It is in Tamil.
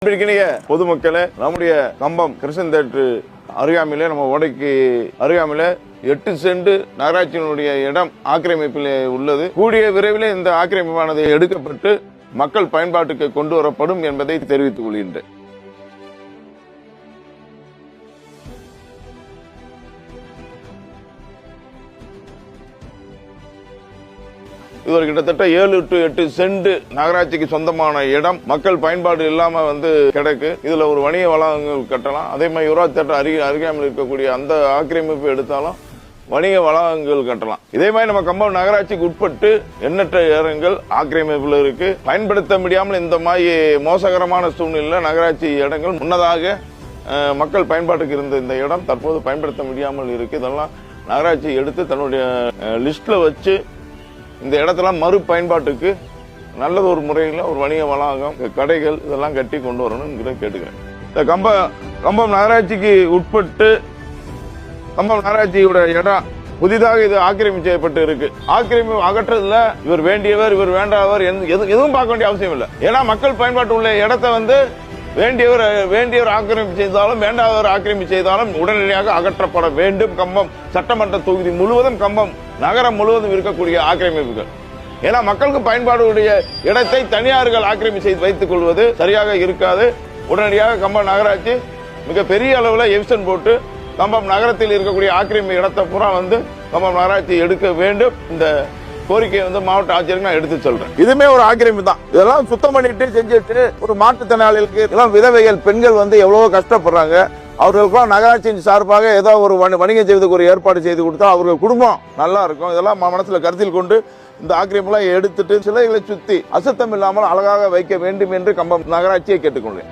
பொதுமக்களே, நம்முடைய கம்பம் கிருஷ்ணன் தேட்டர் அருகாமையிலே, நம்ம ஓடைக்கு அருகாமையில 8 சென்ட் நகராட்சியினுடைய இடம் ஆக்கிரமிப்பில் உள்ளது. கூடிய விரைவில் இந்த ஆக்கிரமிப்பானது எடுக்கப்பட்டு மக்கள் பயன்பாட்டுக்கு கொண்டு வரப்படும் என்பதை தெரிவித்துக் கொள்கின்றேன். இது ஒரு கிட்டத்தட்ட 7 to 8 சென்ட் நகராட்சிக்கு சொந்தமான இடம் மக்கள் பயன்பாடு இல்லாம கிடக்கு. இதுல ஒரு வணிக வளாகங்கள் கட்டலாம். அதே மாதிரி யுவராஜ் தேட்டர் அருகாமையில் இருக்கக்கூடிய அந்த ஆக்கிரமிப்பு எடுத்தாலும் வணிக வளாகங்கள் கட்டலாம். இதே மாதிரி நம்ம கம்பம் நகராட்சிக்கு உட்பட்டு எண்ணற்ற இடங்கள் ஆக்கிரமிப்புல இருக்கு. பயன்படுத்த முடியாமல் இந்த மாதிரி மோசகரமான சூழ்நிலை நகராட்சி இடங்கள் முன்னதாக மக்கள் பயன்பாட்டுக்கு இருந்த இந்த இடம் தற்போது பயன்படுத்த முடியாமல் இருக்கு. இதெல்லாம் நகராட்சி எடுத்து தன்னுடைய லிஸ்ட்ல வச்சு இந்த இடத்தெல்லாம் மறு பயன்பாட்டுக்கு நல்லது ஒரு முறையில் ஒரு வணிக வளாகம், கடைகள் இதெல்லாம் கட்டி கொண்டு வரணும்னு கேட்டுக்கிறேன். இந்த கம்பம் நகராட்சிக்கு உட்பட்டு கம்பம் நகராட்சியோட இடம் புதிதாக இது ஆக்கிரமிப்பு செய்யப்பட்டு இருக்கு. ஆக்கிரமிப்பு அகற்றதுல இவர் வேண்டியவர் இவர் வேண்டாதவர் எதுவும் பார்க்க வேண்டிய அவசியம் இல்லை. ஏன்னா மக்கள் பயன்பாட்டு உள்ள இடத்தை வேண்டியவர் ஆக்கிரமிப்பு செய்தாலும் வேண்டாதவர் ஆக்கிரமிப்பு செய்தாலும் உடனடியாக அகற்றப்பட வேண்டும். கம்பம் சட்டமன்ற தொகுதி முழுவதும், கம்பம் நகரம் முழுவதும் இருக்கக்கூடிய ஆக்கிரமிப்புகள். ஏன்னா மக்களுக்கு பயன்பாடுடைய இடத்தை தனியார்கள் ஆக்கிரமிப்பு செய்து வைத்துக் கொள்வது சரியாக இருக்காது. உடனடியாக கம்பம் நகராட்சி மிக பெரிய அளவில் எவிஷன் போட்டு கம்பம் நகரத்தில் இருக்கக்கூடிய ஆக்கிரமிப்பு இடத்தை பூரா கம்பம் நகராட்சி எடுக்க வேண்டும். இந்த கோரிக்கையை மாவட்ட ஆட்சியருக்கு நான் எடுத்து சொல்றேன். இதுமே ஒரு ஆக்கிரமிப்பு தான். இதெல்லாம் சுத்தம் பண்ணிட்டு செஞ்சுட்டு ஒரு மாற்றுத்திறனாளிகளுக்கு எல்லாம் விதவைகள் பெண்கள் எவ்வளவோ கஷ்டப்படுறாங்க. அவர்களுக்கெல்லாம் நகராட்சியின் சார்பாக ஏதோ ஒரு வணிகம் செய்வதற்கு ஒரு ஏற்பாடு செய்து கொடுத்தா அவர்கள் குடும்பம் நல்லா இருக்கும். இதெல்லாம் மனசுல கருத்தில் கொண்டு இந்த ஆக்கிரமிப்பெல்லாம் எடுத்துட்டு சிலைகளை சுத்தி அசுத்தம் இல்லாமல் அழகாக வைக்க வேண்டும் என்று கம்பம் நகராட்சியை கேட்டுக்கொண்டேன்.